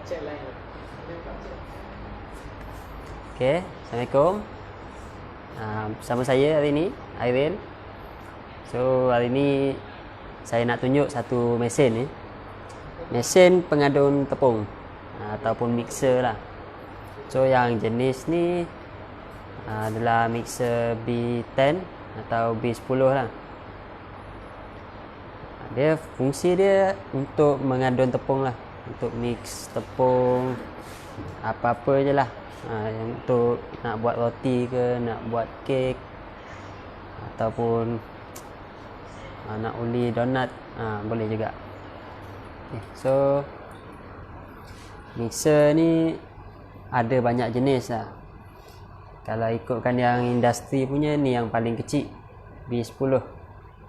Okay, Assalamualaikum. Bersama saya hari ini, Airil. So, hari ini saya nak tunjuk satu mesin ni. Mesin pengadun tepung ataupun mixer lah. So, yang jenis ni adalah mixer B10 atau B10 lah. Dia fungsi dia untuk mengadun tepung lah, untuk mix tepung apa-apa je lah. Yang untuk nak buat roti ke, nak buat kek ataupun nak uli donat, boleh juga. Okay, so mixer ni ada banyak jenis lah. Kalau ikutkan yang industri punya ni yang paling kecil, B10.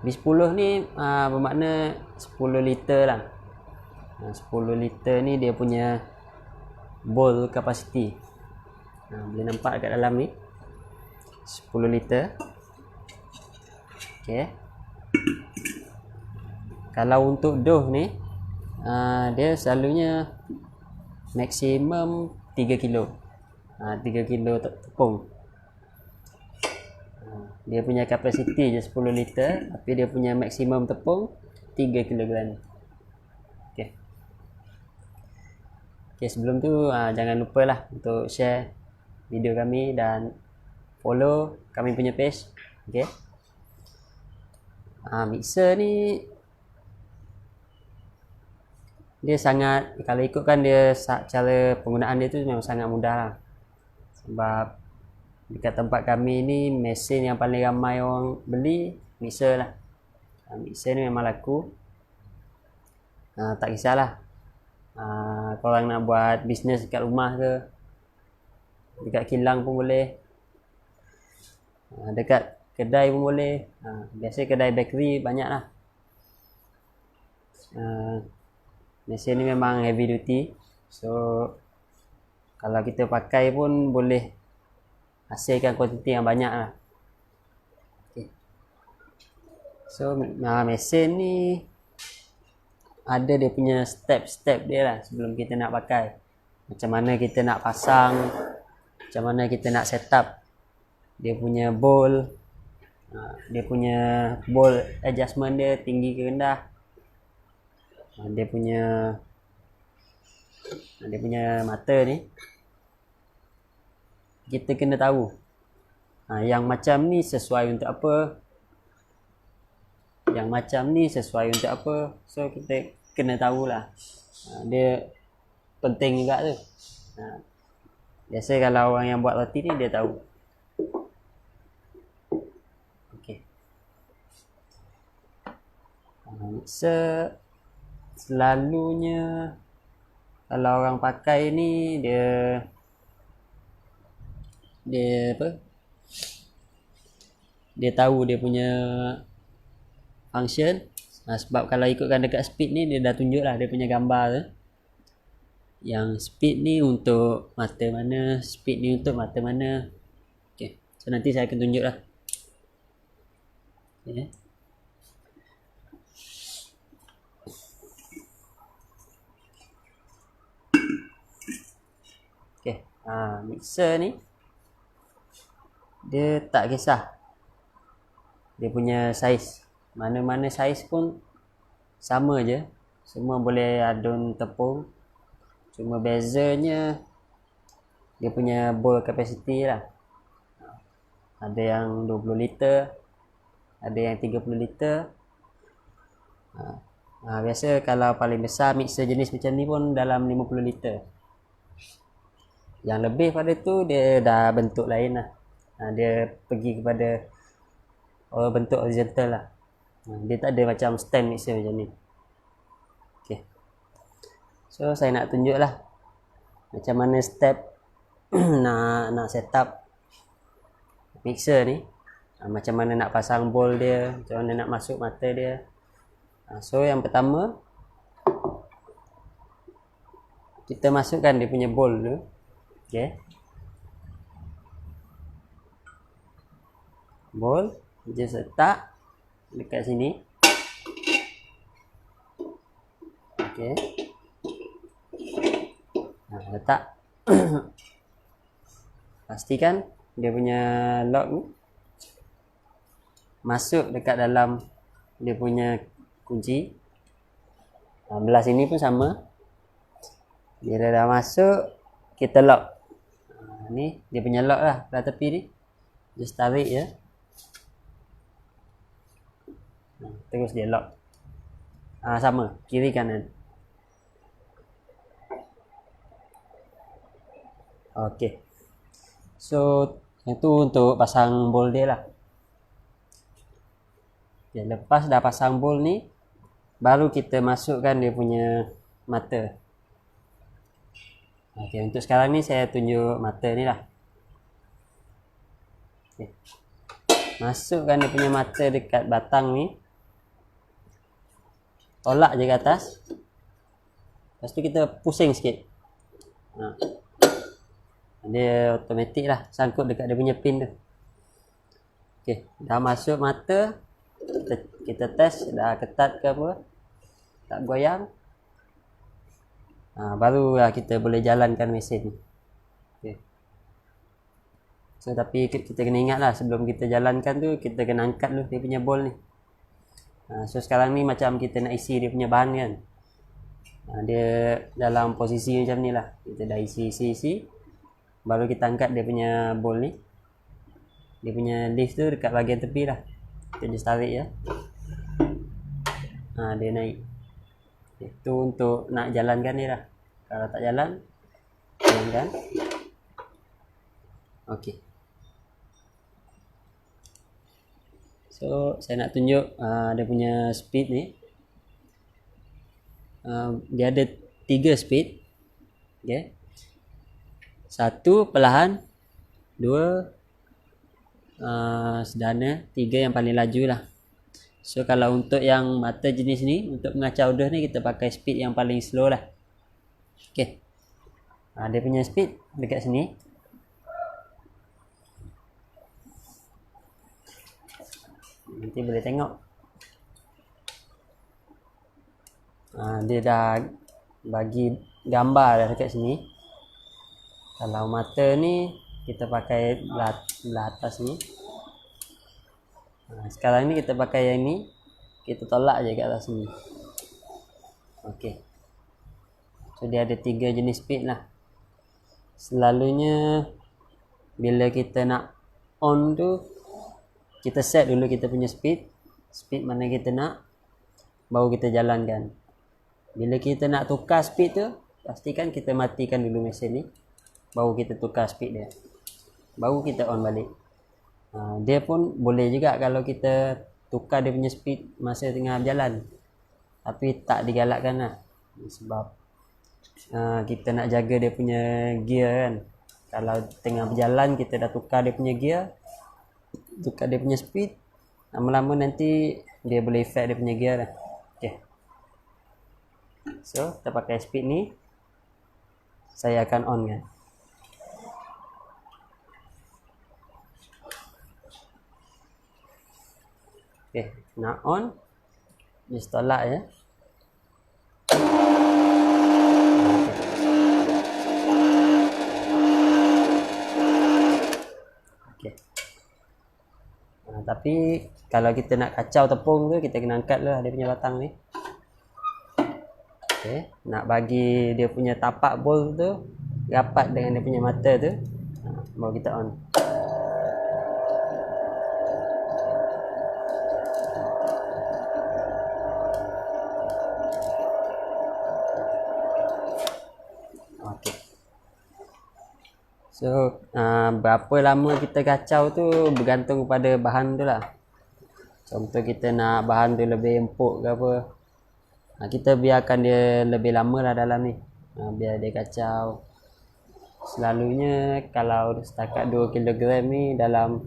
B10 ni bermakna 10 liter lah. 10 liter ni dia punya bowl capacity. Boleh nampak kat dalam ni 10 liter. Okay. Kalau untuk dough ni dia selalunya maksimum 3 kilo. 3 kilo tepung. Dia punya kapasiti je 10 liter, tapi dia punya maksimum tepung 3 kilogram. Okay. Okay, sebelum tu jangan lupa lah untuk share video kami dan follow kami punya page. Okay. Mixer ni dia sangat, kalau ikutkan dia cara penggunaan dia tu memang sangat mudah lah. Sebab dekat tempat kami ni mesin yang paling ramai orang beli mixer lah. Mixer ni memang laku. Tak kisahlah korang nak buat bisnes dekat rumah ke, dekat kilang pun boleh, dekat kedai pun boleh. Biasa kedai bakery banyak lah. Mesin ni memang heavy duty, so kalau kita pakai pun boleh hasilkan kuantiti yang banyak lah. Okay. So mesin ni ada dia punya step-step dia lah sebelum kita nak pakai. Macam mana kita nak pasang, macam mana kita nak set up dia punya bowl, dia punya bowl adjustment dia tinggi ke rendah, dia punya mata ni kita kena tahu yang macam ni sesuai untuk apa, yang macam ni sesuai untuk apa. So kita kena tahulah, dia penting juga tu. Biasa kalau orang yang buat roti ni dia tahu. Okey. Mixer selalunya kalau orang pakai ni dia apa? Dia tahu dia punya function. Sebab kalau ikutkan dekat speed ni dia dah tunjuk lah dia punya gambar tu. Yang speed ni untuk mata mana, speed ni untuk mata mana. Okay. So nanti saya akan tunjuk lah. Okay. Okay. Mixer ni dia tak kisah dia punya saiz, mana-mana saiz pun sama je, semua boleh adun tepung. Cuma bezanya dia punya bowl capacity lah. Ada yang 20 liter, ada yang 30 liter. Biasa kalau paling besar mixer jenis macam ni pun dalam 50 liter. Yang lebih pada tu dia dah bentuk lain lah. Dia pergi kepada bentuk horizontal lah. Dia tak ada macam stand mixer macam ni. Okay. So saya nak tunjuk lah macam mana step nak set up mixer ni. Macam mana nak pasang bowl dia, macam mana nak masuk mata dia. So yang pertama kita masukkan dia punya bowl dulu. Okay. Bowl just letak dekat sini. Okay. letak. Pastikan dia punya lock ni masuk dekat dalam dia punya kunci. Belah sini pun sama. Bila dah masuk, kita lock. Ni dia punya lock lah, belah tepi ni. Just tarik je. Terus dia lock. Sama, kiri kanan. Okey. So, itu untuk pasang bolt dia lah. Okay, lepas dah pasang bolt ni, baru kita masukkan dia punya mata. Okey, untuk sekarang ni saya tunjuk mata ni lah. Okay. Masukkan dia punya mata dekat batang ni. Tolak je ke atas. Lepas tu kita pusing sikit. Dia automatik lah sangkut dekat dia punya pin tu. Okey, dah masuk mata. Kita test dah ketat ke apa, tak goyang. Barulah kita boleh jalankan mesin. Okay. So tapi kita kena ingat lah, sebelum kita jalankan tu kita kena angkat dulu dia punya bolt ni. So sekarang ni macam kita nak isi dia punya bahan kan. Dia dalam posisi macam ni lah. Kita dah isi. Baru kita angkat dia punya bolt ni. Dia punya lift tu dekat bahagian tepi lah. Kita just tarik ya. Dia naik. Itu untuk nak jalankan ni lah. Kalau tak jalan, jalankan. Okey. So saya nak tunjuk dia punya speed ni. Dia ada 3 speed. Okay. 1 perlahan, 2 sederhana, 3 yang paling laju lah. So kalau untuk yang mata jenis ni, untuk mengacau udah ni kita pakai speed yang paling slow lah. Okay. Dia punya speed dekat sini. Nanti boleh tengok. Dia dah bagi gambar dah dekat sini. Kalau mata ni kita pakai belah atas ni. Sekarang ni kita pakai yang ni. Kita tolak je kat atas sini. Okey. So dia ada 3 jenis speed lah. Selalunya bila kita nak on tu, kita set dulu kita punya speed. Speed mana kita nak, baru kita jalankan. Bila kita nak tukar speed tu, pastikan kita matikan dulu mesin ni, baru kita tukar speed dia, baru kita on balik. Dia pun boleh juga kalau kita tukar dia punya speed masa tengah berjalan, tapi tak digalakkan lah. Sebab kita nak jaga dia punya gear kan. Kalau tengah berjalan kita dah tukar dia punya gear, tukar dia punya speed, lama-lama nanti dia boleh effect dia punya gear lah. Okay. So kita pakai speed ni, saya akan on kan. Okay, nak on, just tolak je. Okay. Tapi kalau kita nak kacau tepung tu, kita kena angkat lah dia punya batang ni. Okay. Nak bagi dia punya tapak bolt tu rapat dengan dia punya mata tu, baru kita on. Okay. So berapa lama kita kacau tu bergantung kepada bahan tu lah. Contoh kita nak bahan tu lebih empuk ke apa, kita biarkan dia lebih lama lah dalam ni, biar dia kacau. Selalunya kalau setakat 2 kg ni dalam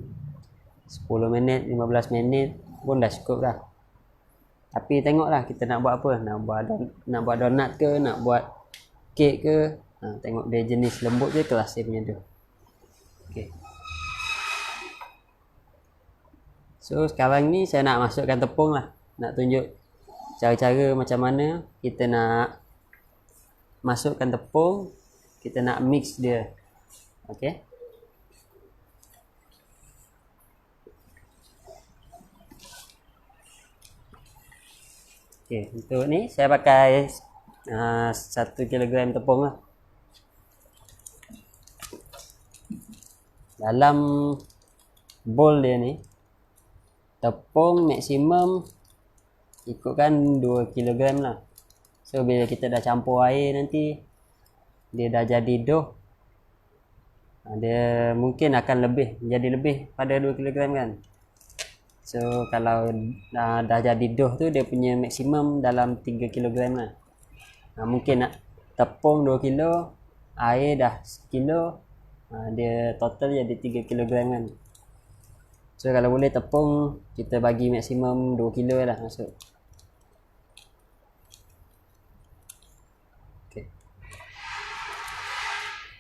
10 minit 15 minit pun dah cukup lah. Tapi tengoklah kita nak buat apa, nak buat donat ke, nak buat kek ke, tengok dia jenis lembut je kelas dia punya tu. Okay. So sekarang ni saya nak masukkan tepung lah, nak tunjuk cara-cara macam mana kita nak masukkan tepung kita nak mix dia. Okey. Okey, untuk ni saya pakai 1 kilogram tepung lah. Dalam bowl dia ni tepung maksimum ikutkan 2 kilogram lah. So bila kita dah campur air nanti dia dah jadi dough, dia mungkin akan jadi lebih pada 2 kilogram kan. So kalau dah jadi dough tu dia punya maksimum dalam 3 kilogram lah. Mungkin nak tepung 2 kilo, air dah 1 kilo, dia total jadi 3 kilogram kan. So kalau boleh tepung kita bagi maksimum 2 kilo lah masuk. Okay.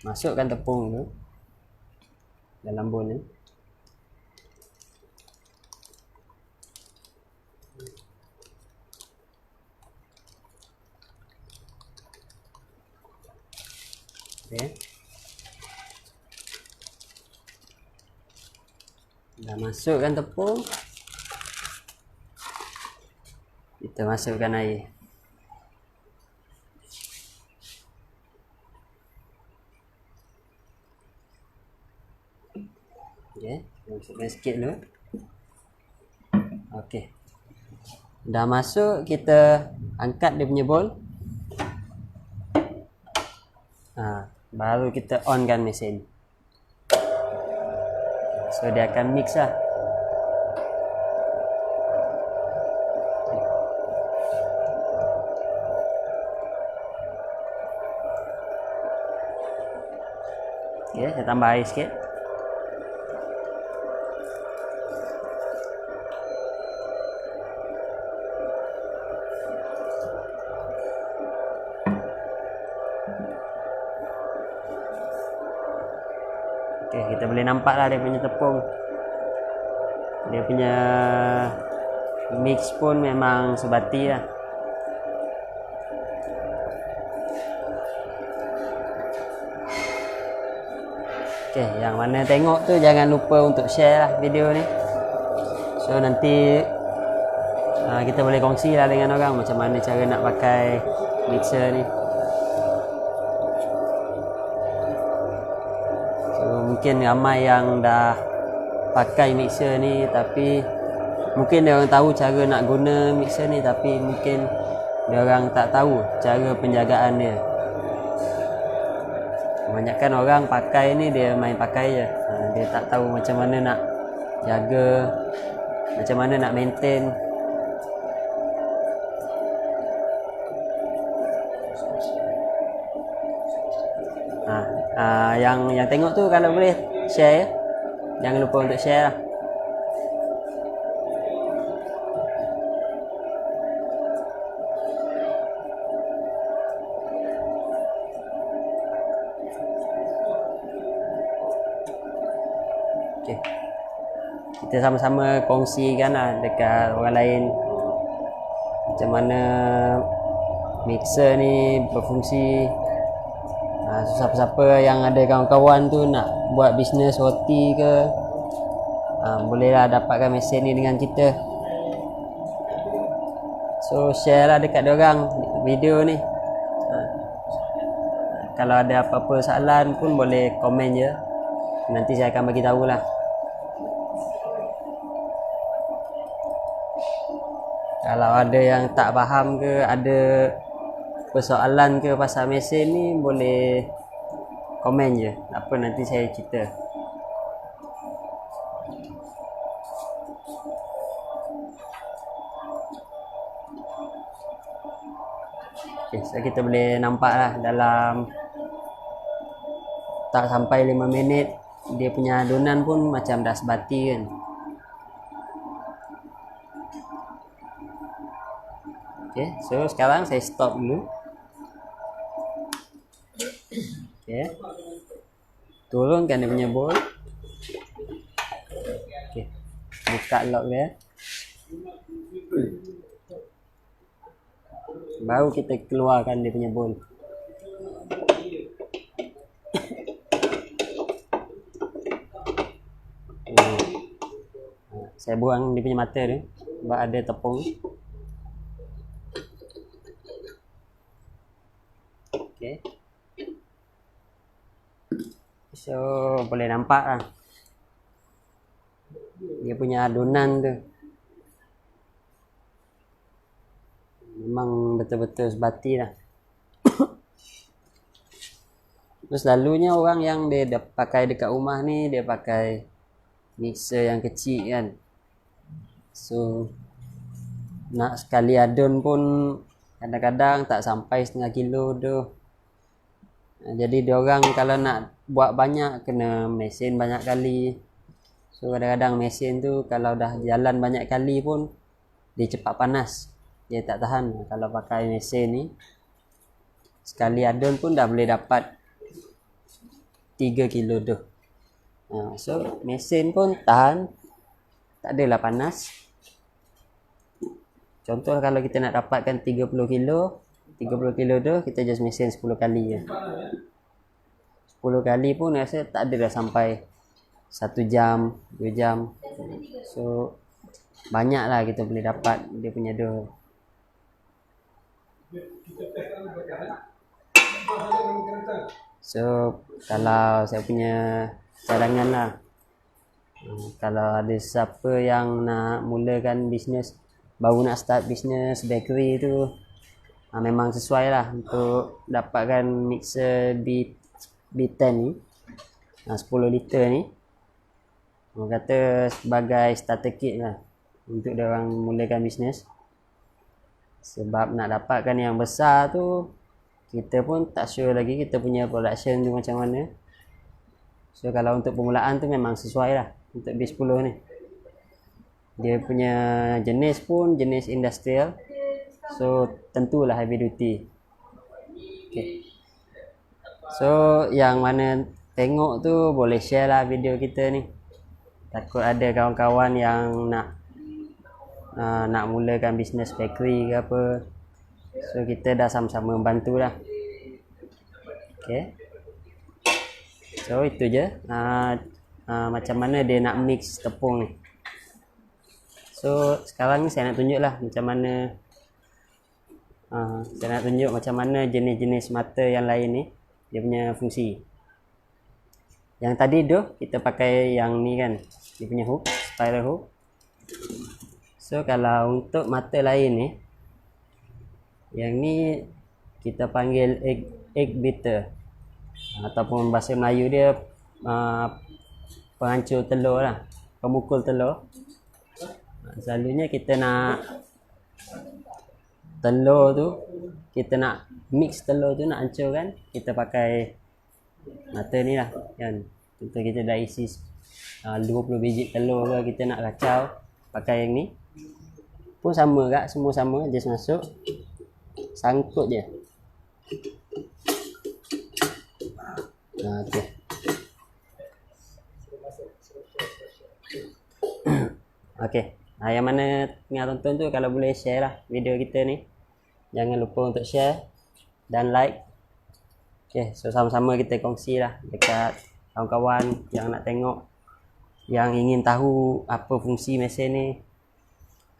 Masukkan tepung tu dalam bowl ni. Okay. Dah masukkan tepung, kita masukkan air. Okay, masukkan sikit dulu. Okay, dah masuk, kita angkat dia punya bowl. Baru kita onkan mesin. So dia akan mix lah. Okay, saya tambah air sikit. Okay, kita boleh nampak lah dia punya tepung. Dia punya mix pun memang sebati lah. Okay, yang mana tengok tu jangan lupa untuk share lah video ni. So nanti kita boleh kongsi lah dengan orang macam mana cara nak pakai mixer ni. Mungkin ramai yang dah pakai mixer ni tapi mungkin dia orang tahu cara nak guna mixer ni tapi mungkin dia orang tak tahu cara penjagaan dia. Kebanyakan orang pakai ni dia main pakai je. Dia tak tahu macam mana nak jaga, macam mana nak maintain. Yang tengok tu kalau boleh share ya. Jangan lupa untuk share lah. Okay. Kita sama-sama kongsikan lah dekat orang lain macam mana mixer ni berfungsi. Siapa-siapa yang ada kawan-kawan tu nak buat bisnes roti ke, bolehlah dapatkan mesin ni dengan kita. So share lah dekat diorang video ni. Kalau ada apa-apa soalan pun boleh komen je, nanti saya akan bagi tahu lah. Kalau ada yang tak faham ke, ada persoalan ke pasal mesin ni, boleh komen je, apa nanti saya cerita. Okay, so kita boleh nampak lah dalam tak sampai 5 minit dia punya adunan pun macam dah sebati kan. Okay, so sekarang saya stop dulu. Okay, turunkan dia punya bowl. Okay, buka lock dia. Baru kita keluarkan dia punya bowl. Saya buang dia punya mata tu sebab ada tepung. Okay. So boleh nampak lah dia punya adunan tu memang betul-betul sebati lah. Terus selalunya orang yang dia pakai dekat rumah ni dia pakai mixer yang kecil kan. So nak sekali adun pun kadang-kadang tak sampai setengah kilo tu. Jadi diorang kalau nak buat banyak kena mesin banyak kali. So kadang-kadang mesin tu kalau dah jalan banyak kali pun dia cepat panas, dia tak tahan. Kalau pakai mesin ni sekali adun pun dah boleh dapat 3 kilo tu. So mesin pun tahan, tak adalah panas. Contoh kalau kita nak dapatkan 30 kilo tu kita just mesin 10 kali je. 10 kali pun rasa tak ada dah sampai 1 jam, 2 jam. So banyak lah kita boleh dapat dia punya dough. So kalau saya punya cadangan lah, kalau ada siapa yang nak mulakan bisnes, baru nak start bisnes bakery tu, memang sesuai lah untuk dapatkan mixer B10 ni, 10 liter ni. Orang kata sebagai starter kit lah untuk diorang mulakan bisnes. Sebab nak dapatkan yang besar tu kita pun tak sure lagi kita punya production tu macam mana. So kalau untuk permulaan tu memang sesuai lah untuk B10 ni. Dia punya jenis pun jenis industrial, so tentulah heavy duty. Okay. So yang mana tengok tu boleh share lah video kita ni. Takut ada kawan-kawan yang nak mulakan bisnes bakery ke apa. So kita dah sama-sama membantu lah. Okay. So itu je macam mana dia nak mix tepung ni. So sekarang ni saya nak tunjuk lah macam mana macam mana jenis-jenis mata yang lain ni dia punya fungsi. Yang tadi tu kita pakai yang ni kan, dia punya hook, spiral hook. So kalau untuk mata lain ni, yang ni kita panggil egg beater, ataupun bahasa Melayu dia penghancur telur lah, pemukul telur. Selalunya kita nak telur tu, kita nak mix telur tu, nak hancurkan, kita pakai mata ni lah kan. Contoh kita dah isi 20 biji telur ke, kita nak kacau, pakai yang ni pun sama kak, semua sama, just masuk, sangkut je. Okay. Okay. Yang mana tengah tonton tu, kalau boleh share lah video kita ni. Jangan lupa untuk share dan like. Okay, so sama-sama kita kongsi lah dekat kawan-kawan yang nak tengok, yang ingin tahu apa fungsi mesin ni,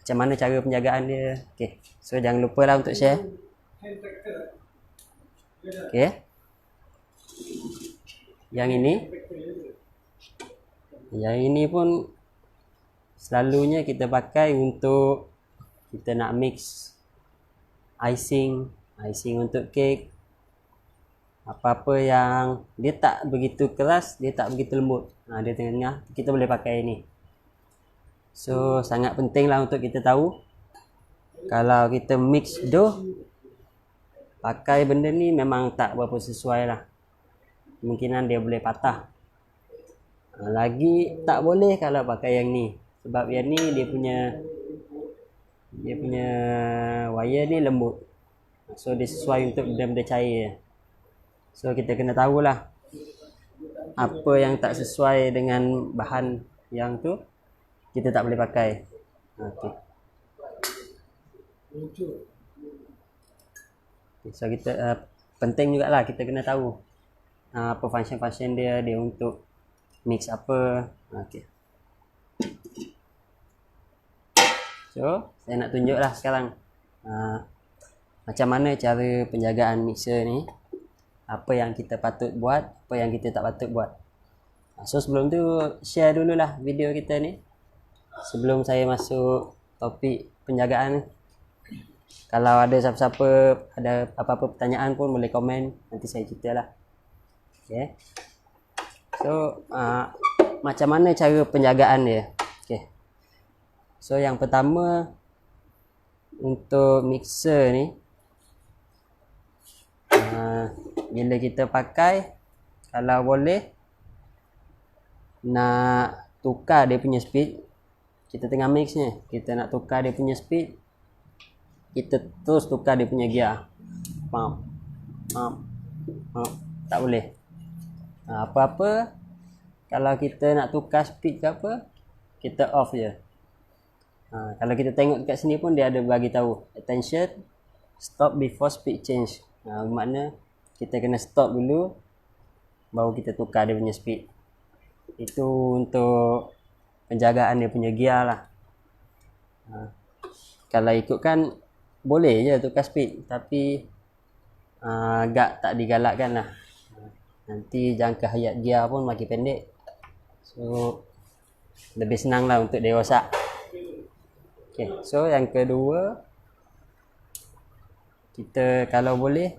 macam mana cara penjagaan dia. Okay, so jangan lupa lah untuk share. Okay. Yang ini pun selalunya kita pakai untuk kita nak mix icing untuk kek. Apa-apa yang dia tak begitu keras, dia tak begitu lembut, dia tengah-tengah, kita boleh pakai ini. So sangat penting lah untuk kita tahu kalau kita mix dough, pakai benda ni memang tak berapa sesuai lah, kemungkinan dia boleh patah. Lagi tak boleh kalau pakai yang ni, sebab yang ni dia punya wire ni lembut, so dia sesuai untuk benda-benda cair. So kita kena tahulah apa yang tak sesuai dengan bahan yang tu, kita tak boleh pakai. Okay. So kita penting jugalah kita kena tahu apa function dia untuk mix apa. Okay. So saya nak tunjuk lah sekarang macam mana cara penjagaan mixer ni, apa yang kita patut buat, apa yang kita tak patut buat. So sebelum tu share dululah video kita ni sebelum saya masuk topik penjagaan. Kalau ada siapa-siapa ada apa-apa pertanyaan pun boleh komen, nanti saya cerita lah. Okay. So macam mana cara penjagaan dia? Okay. So yang pertama, untuk mixer ni bila kita pakai, kalau boleh nak tukar dia punya speed, kita tengah mix ni, kita nak tukar dia punya speed, kita terus tukar dia punya gear. Tak boleh. Apa-apa kalau kita nak tukar speed ke apa, kita off je. Kalau kita tengok dekat sini pun dia ada bagi tahu attention, stop before speed change. Bermakna kita kena stop dulu baru kita tukar dia punya speed. Itu untuk penjagaan dia punya gear lah. Kalau ikutkan boleh je tukar speed, tapi agak tak digalakkan lah. Nanti jangka hayat gear pun makin pendek, so lebih senang lah untuk dia rosak. Okay, so yang kedua, kita kalau boleh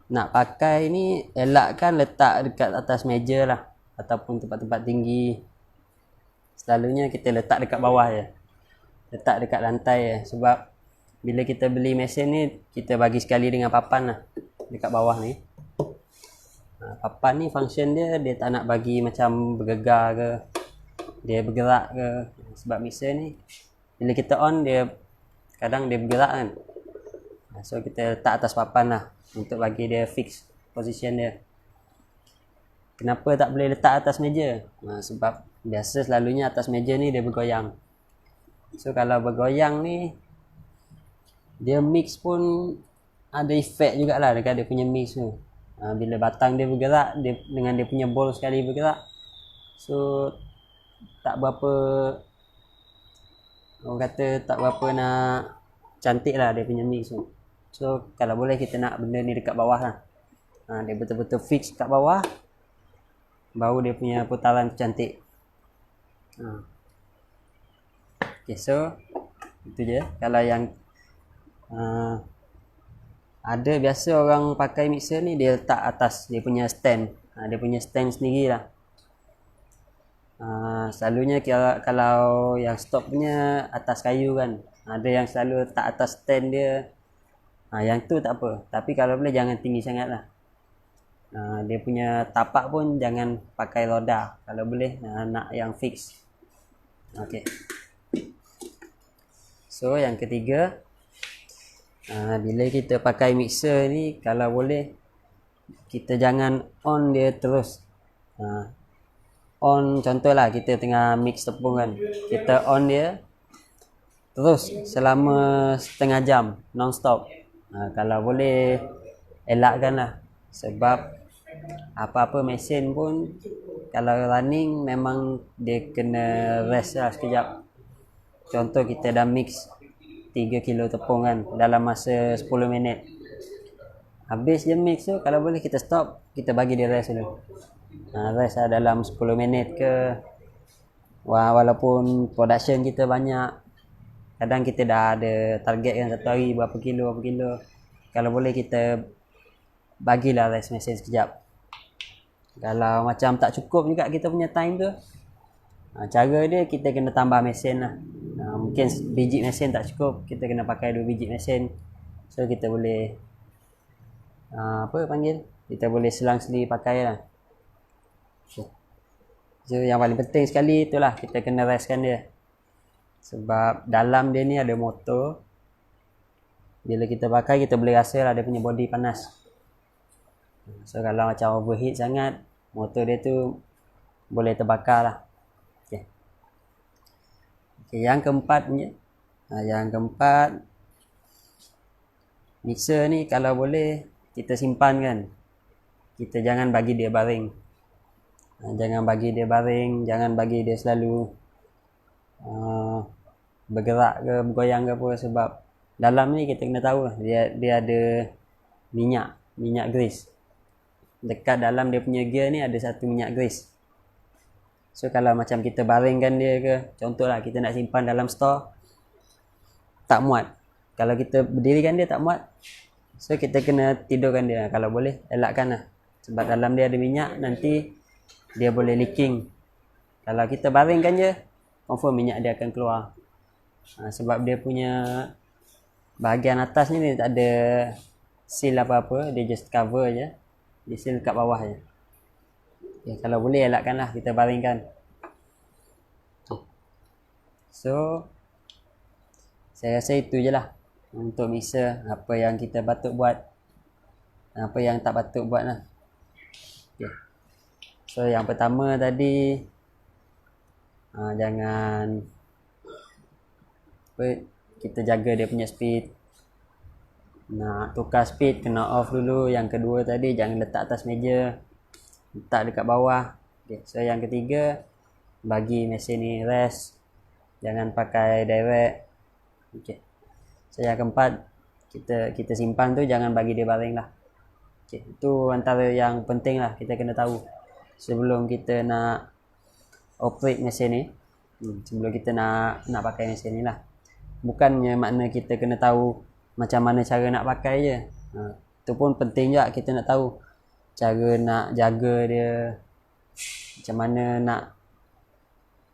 nak pakai ni, elakkan letak dekat atas meja lah, ataupun tempat-tempat tinggi. Selalunya kita letak dekat bawah je, letak dekat lantai je. Sebab bila kita beli mesin ni, kita bagi sekali dengan papan lah dekat bawah ni. Papan ni function dia tak nak bagi macam bergegar ke, dia bergerak ke. Sebab mixer ni bila kita on, dia kadang dia bergerak kan. So kita letak atas papan lah untuk bagi dia fix position dia. Kenapa tak boleh letak atas meja? Sebab biasa selalunya atas meja ni dia bergoyang. So kalau bergoyang ni, dia mix pun ada efek jugalah dekat dia punya mix tu. Bila batang dia bergerak, dia dengan dia punya ball sekali bergerak, so tak berapa, orang kata tak berapa nak cantik lah dia punya mix tu. So kalau boleh kita nak benda ni dekat bawah lah. Dia betul-betul fix kat bawah, baru dia punya putaran cantik. Okay, so itu je. Kalau yang ada biasa orang pakai mixer ni, dia letak atas dia punya stand. Dia punya stand sendiri lah. Selalunya kalau yang stop punya atas kayu kan, ada yang selalu letak atas stand dia. Yang tu tak apa, tapi kalau boleh jangan tinggi sangat lah. Dia punya tapak pun jangan pakai roda, kalau boleh nak yang fix. Okay. So yang ketiga, bila kita pakai mixer ni, kalau boleh kita jangan on dia terus. On, contohlah kita tengah mix tepung kan, kita on dia terus selama setengah jam non-stop. Kalau boleh elakkan lah, sebab apa-apa mesin pun kalau running memang dia kena rest lah sekejap. Contoh kita dah mix 3 kilo tepung kan dalam masa 10 minit. Habis je mix tu, kalau boleh kita stop, kita bagi dia rest dulu. Rest lah dalam 10 minit ke. Walaupun production kita banyak, kadang kita dah ada target kan satu hari berapa kilo. Kalau boleh kita bagilah rest mesin sekejap. Kalau macam tak cukup juga kita punya time tu, cara dia kita kena tambah mesin lah. Mungkin biji mesin tak cukup, kita kena pakai 2 biji mesin. So kita boleh kita boleh selang-seli pakai lah. So yang paling penting sekali itulah, kita kena restkan dia. Sebab dalam dia ni ada motor. Bila kita pakai, kita boleh rasa lah dia punya body panas. So kalau macam overheat sangat, motor dia tu boleh terbakar lah. Okay, yang keempat punya, mixer ni kalau boleh kita simpan kan. Kita jangan bagi dia baring. Jangan bagi dia selalu bergerak ke bergoyang ke apa, sebab dalam ni kita kena tahu lah, dia ada minyak grease. Dekat dalam dia punya gear ni ada satu minyak grease. So kalau macam kita baringkan dia ke, contohlah kita nak simpan dalam store, tak muat. Kalau kita berdirikan dia tak muat. So kita kena tidurkan dia, kalau boleh elakkan lah. Sebab dalam dia ada minyak, nanti dia boleh leaking. Kalau kita baringkan je, confirm minyak dia akan keluar. Sebab dia punya bahagian atas ni dia tak ada seal apa-apa, dia just cover je. Dia seal kat bawah je. Okay, kalau boleh elakkan lah kita baringkan. So saya rasa itu je lah untuk mixer, apa yang kita patut buat, apa yang tak patut buat lah. Okay. So yang pertama tadi, jangan kita jaga dia punya speed. Nak tukar speed kena off dulu. Yang kedua tadi, jangan letak atas meja, letak dekat bawah. Okay. So yang ketiga, bagi mesin ni rest, jangan pakai direct. Okay. So yang keempat, kita simpan tu jangan bagi dia baring lah. Okay. Itu antara yang penting lah, kita kena tahu sebelum kita nak operate mesin ni, sebelum kita nak pakai mesin ni lah. Bukannya makna kita kena tahu macam mana cara nak pakai je. Itu pun penting juga, kita nak tahu cara nak jaga dia, macam mana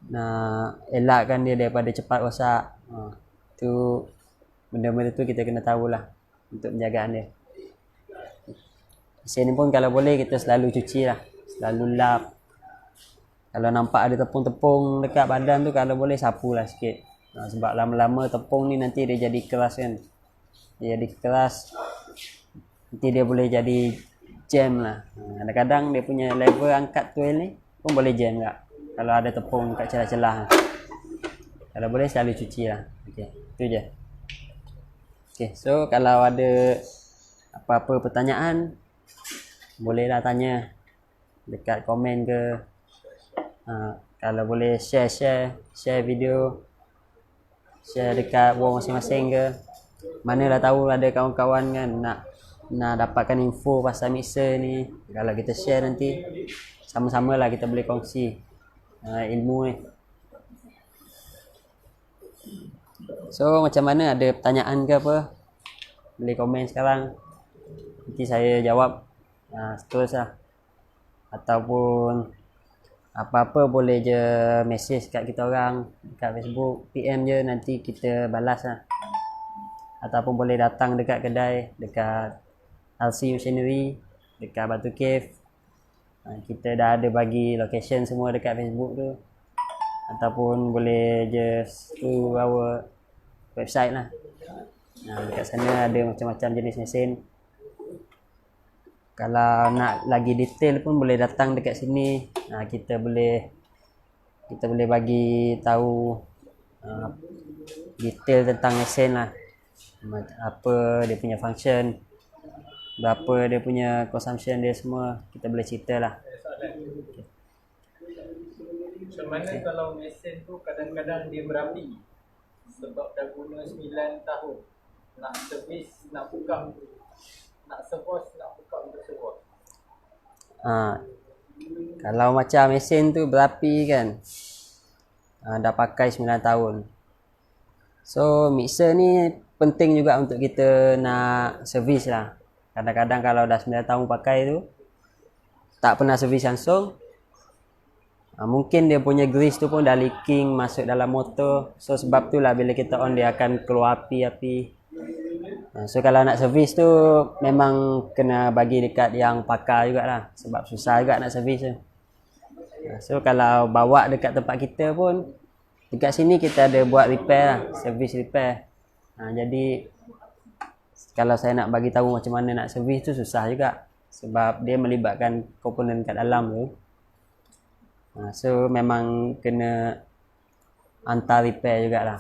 nak elakkan dia daripada cepat rosak. Tu benda-benda tu kita kena tahulah untuk penjagaan dia. Mesin ni pun kalau boleh kita selalu cuci lah, selalu lap. Kalau nampak ada tepung-tepung dekat badan tu, kalau boleh sapulah sikit. Sebab lama-lama tepung ni nanti dia jadi keras kan. Dia jadi keras, nanti dia boleh jadi jam lah. Kadang-kadang dia punya lever angkat coil ni pun boleh jam tak, kalau ada tepung kat celah-celah. Kalau boleh selalu cuci lah. Okay, itu je. Okay, so kalau ada apa-apa pertanyaan, bolehlah tanya dekat komen ke. Kalau boleh share video, share dekat wall masing-masing ke. Manalah tahu ada kawan-kawan kan nak dapatkan info pasal mixer ni. Kalau kita share nanti, sama-sama lah kita boleh kongsi ilmu ni. So macam mana, ada pertanyaan ke apa, boleh komen sekarang, nanti saya jawab terus lah. Ataupun apa-apa boleh je message kat kita orang kat Facebook, PM je, nanti kita balas lah. Ataupun boleh datang dekat kedai, dekat LC Machinery, dekat Batu Cave. Kita dah ada bagi location semua dekat Facebook tu. Ataupun boleh just to our website lah. Dekat sana ada macam-macam jenis mesin. Kalau nak lagi detail pun boleh datang dekat sini. Kita boleh bagi tahu detail tentang mesin lah. Apa dia punya function, berapa dia punya consumption dia, semua kita boleh cerita lah. Okay. Macam mana kalau mesin tu kadang-kadang dia berapi sebab dah guna 9 tahun, nak servis, nak buka, nak servis, nak buka untuk servis. Kalau macam mesin tu berapi kan, dah pakai 9 tahun, so mixer ni penting juga untuk kita nak servis lah. Kadang-kadang kalau dah 9 tahun pakai tu, tak pernah servis langsung, mungkin dia punya grease tu pun dah leaking masuk dalam motor. So sebab tu lah bila kita on dia akan keluar api-api. So kalau nak servis tu memang kena bagi dekat yang pakar jugalah, sebab susah juga nak servis tu. So kalau bawa dekat tempat kita pun, dekat sini kita ada buat repair lah, servis repair. Jadi kalau saya nak bagi tahu macam mana nak servis tu susah juga, sebab dia melibatkan komponen kat dalam tu. So memang kena hantar repair jugalah.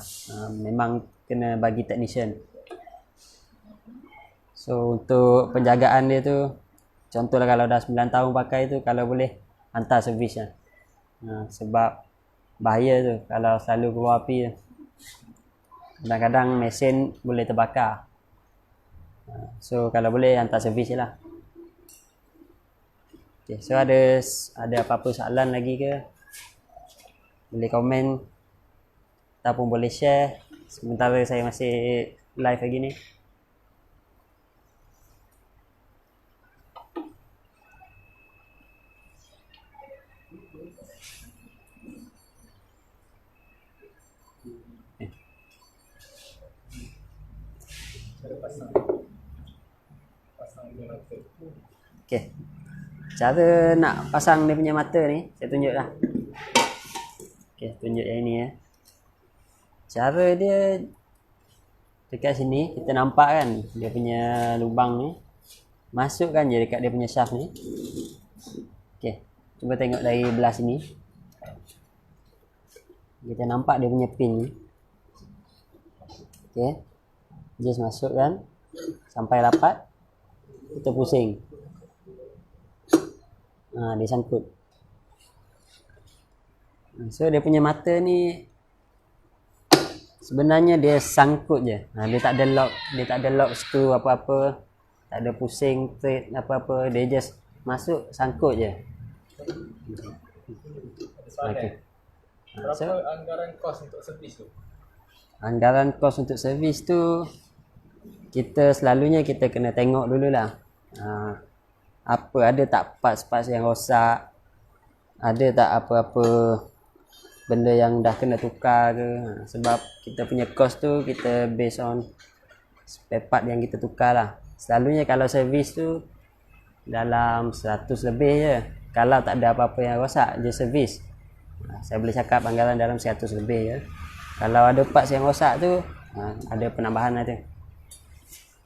Memang kena bagi technician. So untuk penjagaan dia tu, contohlah kalau dah 9 tahun pakai tu, kalau boleh hantar servis lah. Sebab bahaya tu kalau selalu keluar api tu. kadang-kadang mesin boleh terbakar. So kalau boleh hantar servis je lah. Okay, so ada apa-apa soalan lagi ke? Boleh komen ataupun boleh share sementara saya masih live lagi ni. Cara pasang dia mata. Okay. Cara nak pasang dia punya mata ni, saya tunjuk lah. Okay, tunjuk yang ini ya. Cara dia dekat sini, kita nampak kan dia punya lubang ni. Masukkan je dekat dia punya shaft ni. Okay, cuba tengok dari belah sini. Kita nampak dia punya pin ni. Okay, just masukkan sampai rapat. Kita pusing. Dia sangkut. So dia punya mata ni sebenarnya dia sangkut je. Dia tak ada lock screw apa-apa, tak ada pusing thread apa-apa, dia just masuk sangkut je. Okay. Berapa anggaran kos untuk servis tu? Anggaran kos untuk servis tu kita selalunya kita kena tengok dululah. Apa ada tak parts-parts yang rosak, ada tak apa-apa benda yang dah kena tukar ke. Sebab kita punya kos tu kita based on spare part yang kita tukar lah. Selalunya kalau servis tu dalam 100 lebih je. Kalau tak ada apa-apa yang rosak je servis, saya boleh cakap anggaran dalam 100 lebih je. Kalau ada parts yang rosak tu ada penambahan lah tu.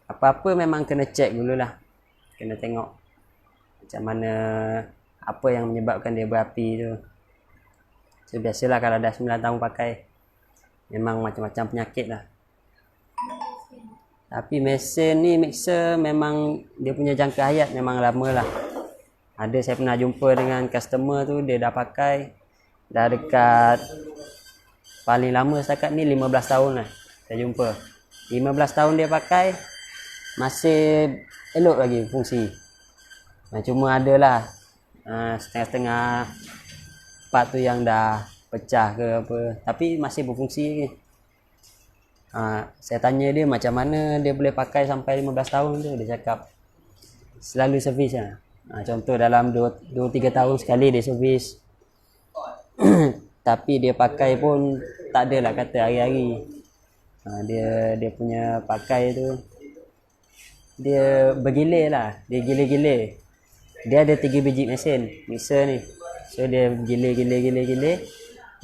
Apa-apa memang kena check dululah. Kena tengok macam mana, apa yang menyebabkan dia berapi tu. So biasalah kalau dah 9 tahun pakai, memang macam-macam penyakit lah. Tapi mesin ni, mixer memang dia punya jangka hayat memang lama lah. Ada saya pernah jumpa dengan customer tu, dia dah pakai dah dekat, paling lama setakat ni 15 tahun lah saya jumpa. 15 tahun dia pakai masih elok lagi fungsi. Cuma adalah setengah-setengah part tu yang dah pecah ke apa, tapi masih berfungsi lagi. Saya tanya dia macam mana dia boleh pakai sampai 15 tahun tu, dia cakap selalu servis lah. Contoh dalam 2-3 tahun sekali dia servis. Tapi dia pakai pun tak adalah kata hari-hari. Dia punya pakai tu dia bergilir lah, dia gilir-gilir. Dia ada 3 biji mesin mixer ni, so dia gilir.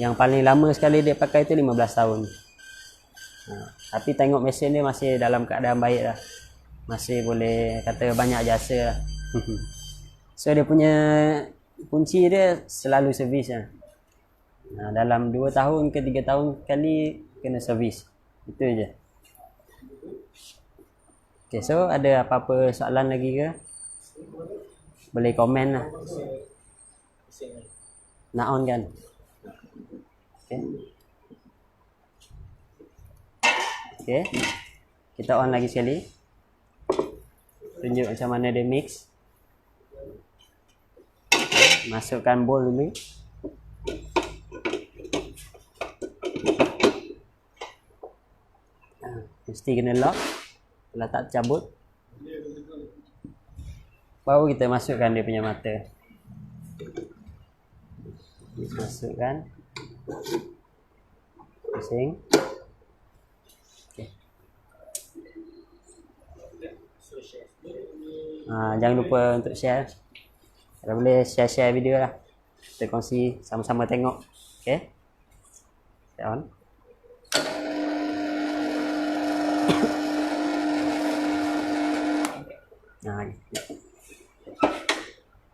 Yang paling lama sekali dia pakai tu 15 tahun. Tapi tengok mesin dia masih dalam keadaan baik lah, masih boleh kata banyak jasa lah. So dia punya kunci dia selalu servis lah. Dalam 2 tahun ke 3 tahun sekali kena servis. Itu je. Okay, so ada apa-apa soalan lagi ke? Boleh komen lah. Nak on kan? Okay. Okay, kita on lagi sekali. Tunjuk macam mana dia mix. Masukkan bowl dulu. Mesti kena lock. Kalau tak cabut, baru kita masukkan dia punya mata. Masukkan. Pusing. Okay. Jangan lupa untuk share. Kalau boleh share video lah. Kita kongsi sama-sama tengok. Okay. Set on.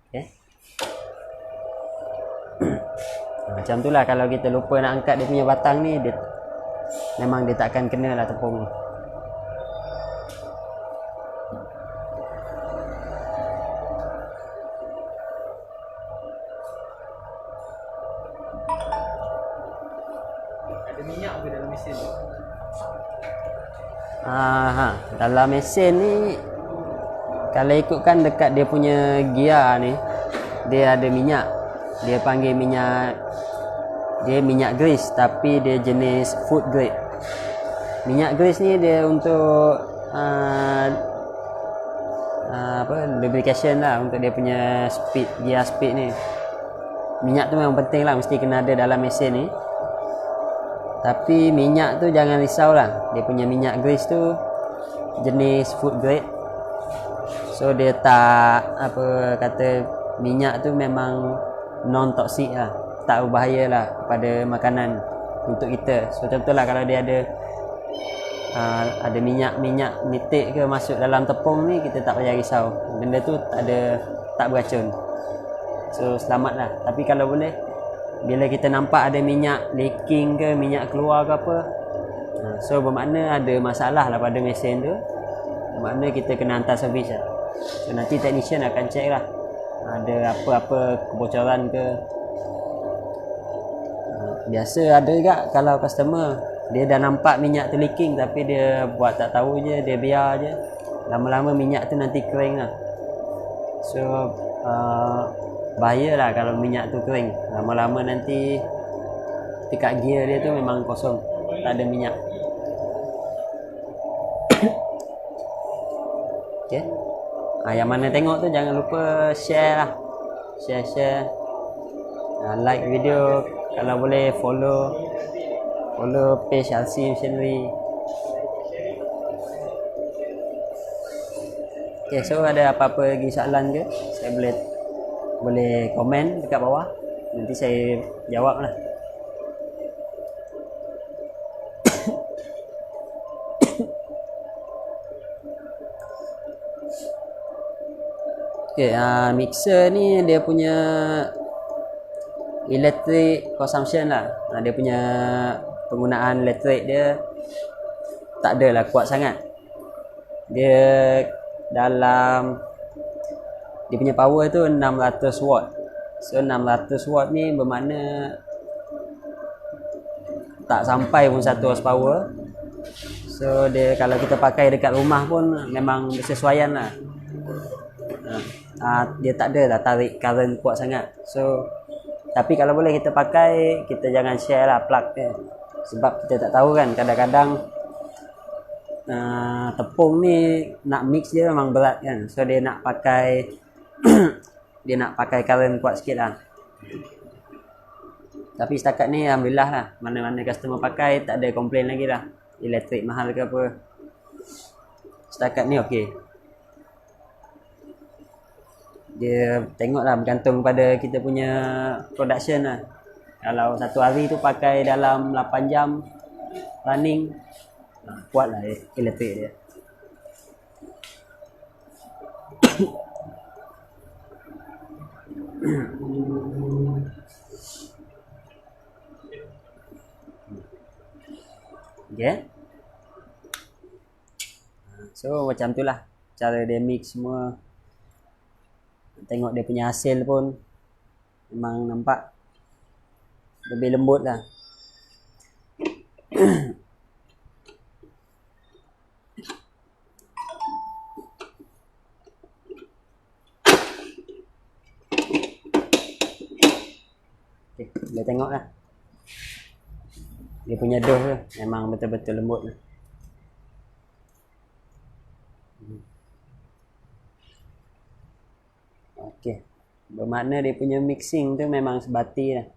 Okay. Macam tu lah, kalau kita lupa nak angkat dia punya batang ni, memang dia takkan kena lah tepung ni. Ada minyak ke dalam mesin tu? Dalam mesin ni kalau ikutkan dekat dia punya gear ni, dia ada minyak. Dia panggil minyak, dia minyak grease tapi dia jenis food grade. Minyak grease ni dia untuk lubrication lah, untuk dia punya speed, gear speed ni. Minyak tu memang penting lah, mesti kena ada dalam mesin ni. Tapi minyak tu jangan risau lah, dia punya minyak grease tu jenis food grade. So dia tak minyak tu memang non toksik lah, tak berbahaya lah kepada makanan untuk kita. So contohlah kalau dia ada minyak nitik ke masuk dalam tepung ni, kita tak payah risau, benda tu tak beracun. So selamat lah. Tapi kalau boleh, bila kita nampak ada minyak leaking ke, minyak keluar ke apa, so bermakna ada masalah lah pada mesin tu, bermakna kita kena hantar servis lah. So nanti technician akan check lah ada apa-apa kebocoran ke. Biasa ada juga kalau customer dia dah nampak minyak tu leaking tapi dia buat tak tahu je, dia biar je, lama-lama minyak tu nanti kering lah. So bahaya lah kalau minyak tu kering, lama-lama nanti dekat gear dia tu memang kosong, tak ada minyak. Okay. Yang mana tengok tu jangan lupa share lah, share, like video, kalau boleh follow page LC Machinery. Okay, so ada apa-apa lagi soalan ke, saya boleh komen dekat bawah, nanti saya jawab lah. Okay, mixer ni dia punya electric consumption lah. Dia punya penggunaan elektrik dia tak adalah kuat sangat. Dia dalam dia punya power tu 600 watt. So 600 watt ni bermakna tak sampai pun 1 horsepower. So dia kalau kita pakai dekat rumah pun memang bersesuaian lah. Dia tak ada lah tarik current kuat sangat. So tapi kalau boleh kita pakai, kita jangan share lah plug dia, sebab kita tak tahu kan, kadang-kadang tepung ni nak mix dia memang berat kan. So dia nak pakai dia nak pakai current kuat sikit lah. Tapi setakat ni alhamdulillah lah, mana-mana customer pakai tak ada komplain lagi lah, elektrik mahal ke apa, setakat ni okey. Dia tengoklah bergantung pada kita punya production lah. Kalau satu hari tu pakai dalam 8 jam running, kuat lah elektrik dia. Okay. So macam tu lah cara dia mix semua. Tengok dia punya hasil pun memang nampak lebih lembut lah. Okay, boleh tengok lah dia punya dos tu memang betul-betul lembut lah. Okey, bermakna dia punya mixing tu memang sebati lah.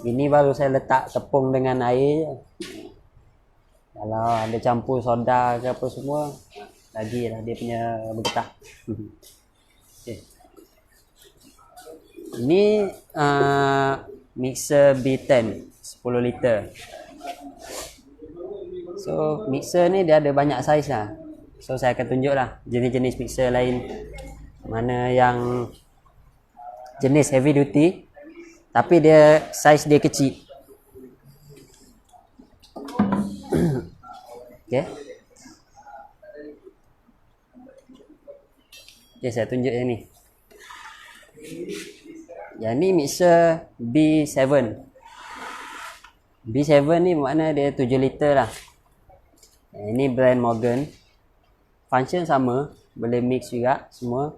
Ini baru saya letak tepung dengan air je. Kalau ada campur soda ke apa semua, lagi lah dia punya bergetah. Okay. Ini mixer B10 10 liter. So mixer ni dia ada banyak saiz lah. So saya akan tunjuk lah jenis-jenis mixer lain, mana yang jenis heavy duty tapi dia saiz dia kecil. Okay. Okay, saya tunjuk yang ni. Yang ni mixer B7. B7 ni bermakna dia 7 liter lah. Ini brand Morgan. Function sama, boleh mix juga semua.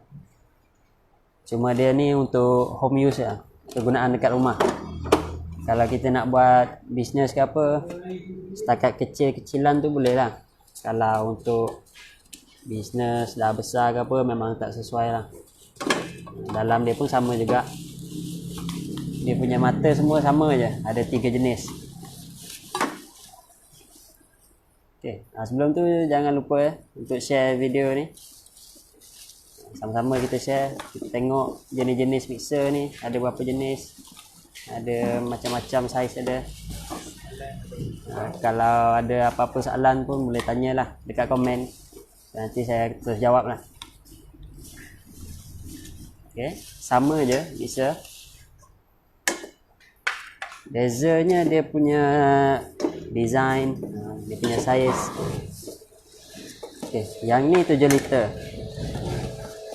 Cuma dia ni untuk home use lah, kegunaan dekat rumah. Kalau kita nak buat bisnes ke apa, setakat kecil-kecilan tu boleh lah. Kalau untuk bisnes dah besar ke apa, memang tak sesuai lah. Dalam dia pun sama juga. Dia punya mata semua sama je, ada 3 jenis. Okay. Sebelum tu jangan lupa untuk share video ni. Sama-sama kita share, kita tengok jenis-jenis mixer ni, ada berapa jenis. Ada macam-macam saiz ada. Kalau ada apa-apa soalan pun boleh tanyalah dekat komen. Nanti saya terus jawab lah. Okay. Sama je mixer. Bezanya dia punya design, dia punya saiz. Okay. Yang ni 7 liter.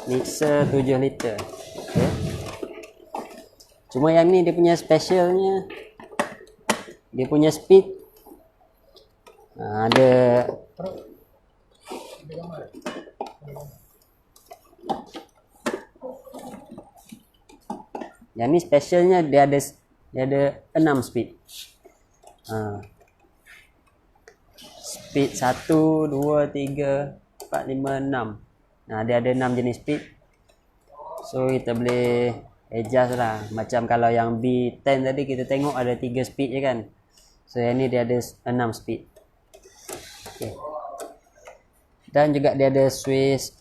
Mixer 7 liter. Okay. Cuma yang ni dia punya specialnya, dia punya speed ada yang ni specialnya, dia ada 6 speed. Speed 1, 2, 3, 4, 5, 6. Dia ada 6 jenis speed. So kita boleh adjust lah. Macam kalau yang B10 tadi kita tengok ada 3 speed je kan. So yang ni dia ada 6 speed. Okay. Dan juga dia ada switch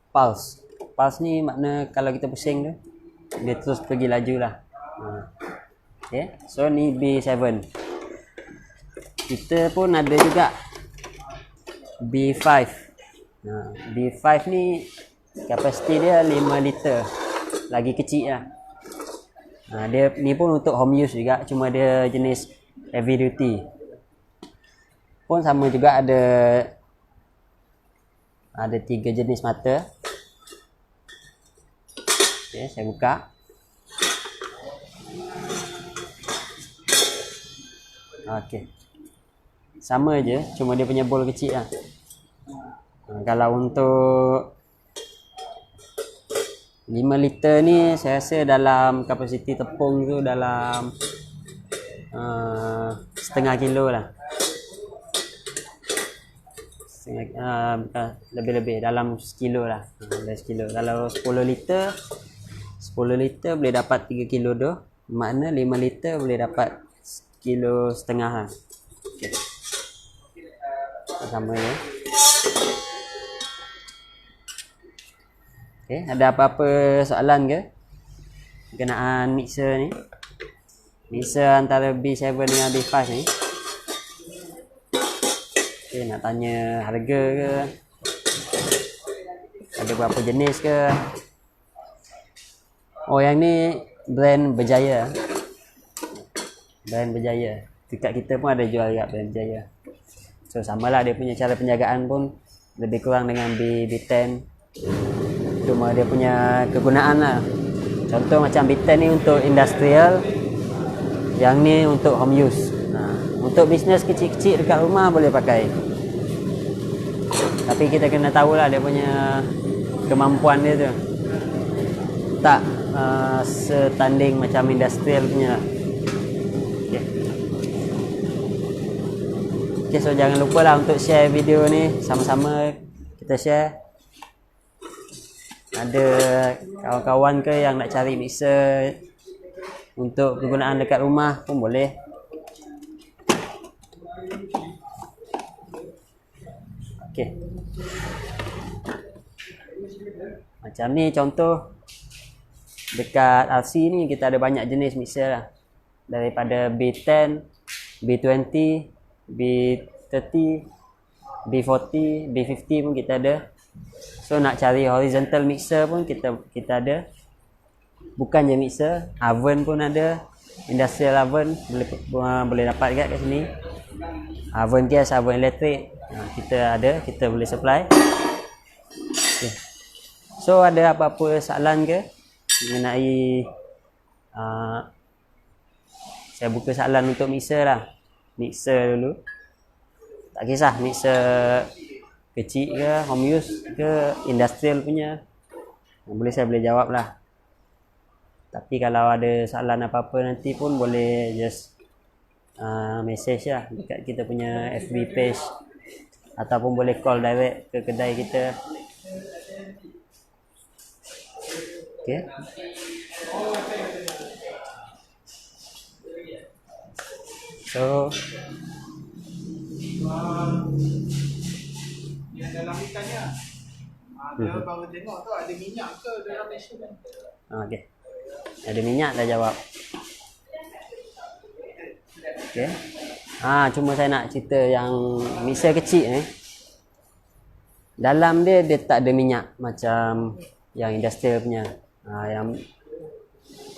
pulse. Pulse ni makna kalau kita pusing tu, dia terus pergi laju lah. Okay. So ni B7. Kita pun ada juga B5. B5 ni kapasiti dia 5 liter. Lagi kecil lah. Dia ni pun untuk home use juga, cuma dia jenis heavy duty. Pun sama juga ada 3 jenis mata. Okay, saya buka. Okay. Sama je, cuma dia punya bowl kecil lah. Kalau untuk 5 liter ni saya rasa dalam kapasiti tepung tu dalam setengah kilo lah. Lebih-lebih dalam sekilo lah. Sekilo. Kalau 10 liter boleh dapat 3 kilo tu. Makna 5 liter boleh dapat 1,5 kilo lah. Okay. Sama ya. Okay, ada apa-apa soalan ke berkenaan mixer ni? Mixer antara B7 dengan B5 ni. Okay, nak tanya harga ke? Ada berapa jenis ke? Oh, yang ni brand Berjaya. Brand Berjaya. Dekat kita pun ada jual juga brand Berjaya. So, samalah dia punya cara penjagaan pun lebih kurang dengan B10. Cuma dia punya kegunaan lah. Contoh macam B10 ni untuk industrial, yang ni untuk home use. Untuk bisnes kecil-kecil dekat rumah boleh pakai. Tapi kita kena tahulah dia punya kemampuan dia tu. Tak setanding macam industrial punya. Okay, so jangan lupa lah untuk share video ni. Sama-sama kita share. Ada kawan-kawan ke yang nak cari mixer untuk kegunaan dekat rumah pun boleh. Okey. Macam ni contoh dekat RC ni kita ada banyak jenis mixer lah. Daripada B10, B20, B30, B40, B50 pun kita ada. So nak cari horizontal mixer pun kita ada. Bukan je mixer, oven pun ada. Industrial oven boleh dapat dekat kat sini. Oven gas, oven elektrik kita ada, kita boleh supply. Okay. So ada apa-apa soalan ke mengenai saya buka soalan untuk mixer lah. Mixer dulu. Tak kisah mixer kecil ke, home use ke, industrial punya, saya boleh jawab lah. Tapi kalau ada soalan apa-apa nanti pun boleh just message lah dekat kita punya FB page, ataupun boleh call direct ke kedai kita. Okay. So yang dalam ikannya dia baru tengok tu ada minyak ke dalam mesin kan? Okay. Ada minyak dah jawab. Okay. Cuma saya nak cerita yang mixer kecil ni. Dalam dia tak ada minyak macam yang industrial punya.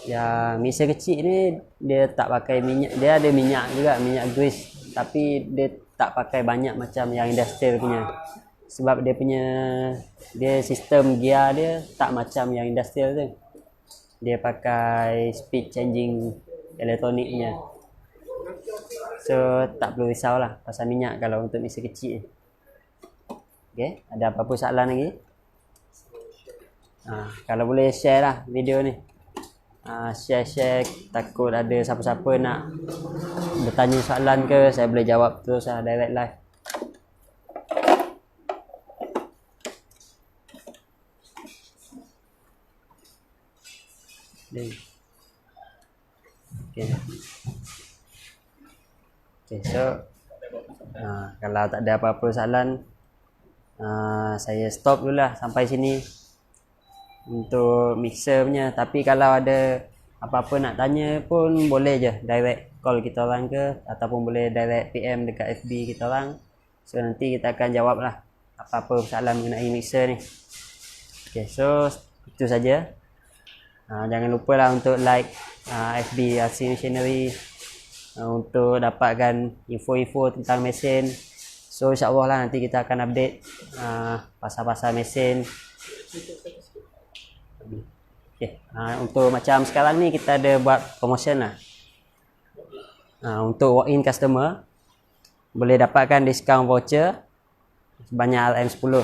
Yang mixer kecil ni dia tak pakai minyak, dia ada minyak juga, minyak grease, tapi dia tak pakai banyak macam yang industrial punya. Sebab dia sistem gear dia tak macam yang industrial tu. Dia pakai speed changing elektroniknya. So tak perlu risau lah pasal minyak kalau untuk mixer kecil. Okay, ada apa-apa soalan lagi? Kalau boleh share lah video ni. Share, takut ada siapa-siapa nak bertanya soalan ke, saya boleh jawab terus lah, direct live. Okay, so kalau tak ada apa-apa soalan, saya stop dulu lah sampai sini untuk mixer punya. Tapi kalau ada apa-apa nak tanya pun boleh je direct call kita orang ke, ataupun boleh direct PM dekat FB kita orang. So nanti kita akan jawab lah apa-apa soalan mengenai mixer ni. Okay, so itu saja. Jangan lupa lah untuk like FB RC Machinery untuk dapatkan info-info tentang mesin. So insyaAllah lah nanti kita akan update pasal-pasal mesin. Okay. Untuk macam sekarang ni kita ada buat promotion lah. Untuk walk-in customer boleh dapatkan diskaun voucher sebanyak RM10.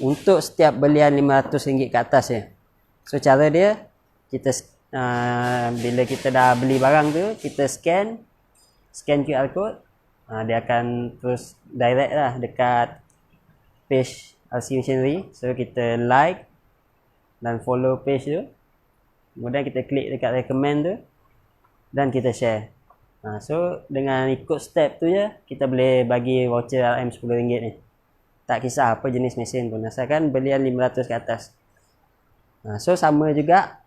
Untuk setiap belian RM500 ke atas ya. So cara dia, kita bila kita dah beli barang tu, kita scan QR code, dia akan terus direct lah dekat page RC Machinery. So kita like dan follow page tu, kemudian kita klik dekat recommend tu dan kita share. So dengan ikut step tu je, kita boleh bagi voucher RM10 ni. Tak kisah apa jenis mesin pun, asalkan belian RM500 ke atas. So sama juga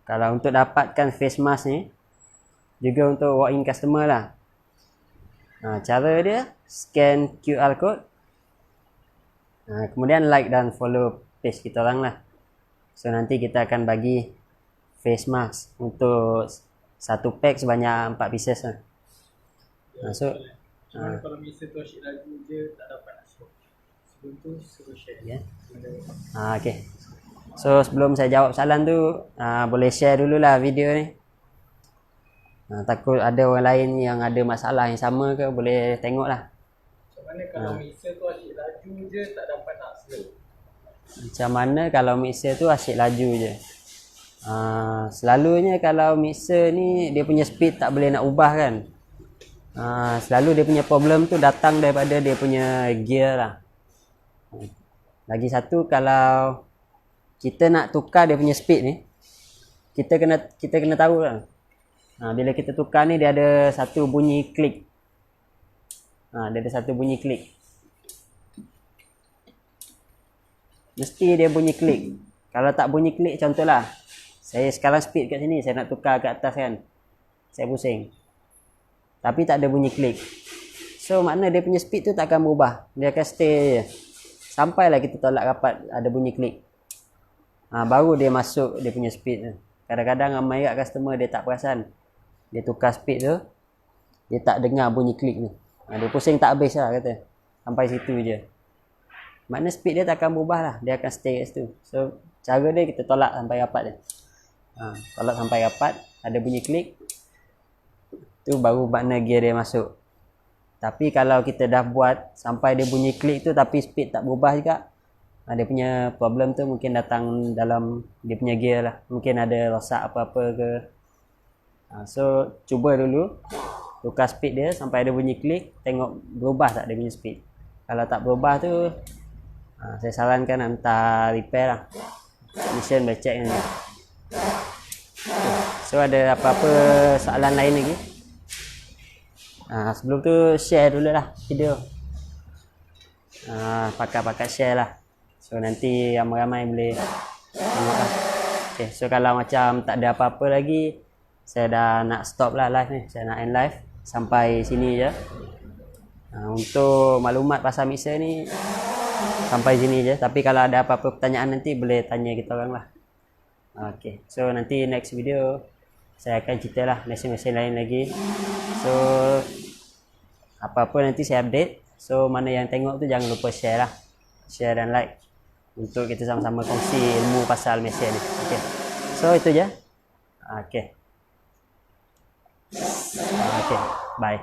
kalau untuk dapatkan face mask ni, juga untuk walk-in customer lah. Cara dia scan QR code, kemudian like dan follow page kita orang lah. So nanti kita akan bagi face mask untuk satu pack sebanyak 4 pieces lah. So kalau mixer tu asyik lagu je tak dapat nak share. Sebelum tu suruh share. Okay. So sebelum saya jawab soalan tu, boleh share dululah video ni. Takut ada orang lain yang ada masalah yang sama ke, boleh tengok lah. Macam mana kalau mixer tu asyik laju je tak dapat nak slow? Macam mana kalau mixer tu asyik laju je? Selalunya kalau mixer ni dia punya speed tak boleh nak ubah kan. Selalu dia punya problem tu datang daripada dia punya gear lah. Lagi satu, kalau kita nak tukar dia punya speed ni, kita kena tahu lah. Bila kita tukar ni dia ada satu bunyi klik. Dia ada satu bunyi klik. Mesti dia bunyi klik. Kalau tak bunyi klik, contohlah saya sekarang speed kat sini, saya nak tukar ke atas kan, saya pusing, tapi tak ada bunyi klik. So makna dia punya speed tu tak akan berubah, dia akan stay je sampailah kita tolak rapat ada bunyi klik. Baru dia masuk dia punya speed tu. Kadang-kadang ramai kat customer dia tak perasan, dia tukar speed tu, dia tak dengar bunyi klik tu. Dia pusing tak habis lah kata, sampai situ je. Makna speed dia tak akan berubah lah, dia akan stay kat situ. So cara dia kita tolak sampai rapat je. Tolak sampai rapat, ada bunyi klik, tu baru makna gear dia masuk. Tapi kalau kita dah buat sampai dia bunyi klik tu tapi speed tak berubah juga, dia punya problem tu mungkin datang dalam dia punya gear lah. Mungkin ada rosak apa-apa ke. So cuba dulu tukar speed dia sampai dia bunyi klik, tengok berubah tak dia punya speed. Kalau tak berubah tu saya sarankan hantar repair lah. Technician boleh check ni. So ada apa-apa soalan lain lagi? Sebelum tu share dulu lah video. Pakat-pakat share lah. So nanti ramai-ramai boleh tengok lah. Okay, so kalau macam tak ada apa-apa lagi, saya dah nak stop lah live ni. Saya nak end live sampai sini je. Untuk maklumat pasal mixer ni sampai sini je. Tapi kalau ada apa-apa pertanyaan nanti boleh tanya kita orang lah. Okay, so nanti next video saya akan cerita lah mesin-mesin lain lagi. So apa-apa nanti saya update. So mana yang tengok tu jangan lupa share lah, share dan like untuk kita sama-sama kongsi ilmu pasal mesin ni. Okay, so itu je. Okay, bye.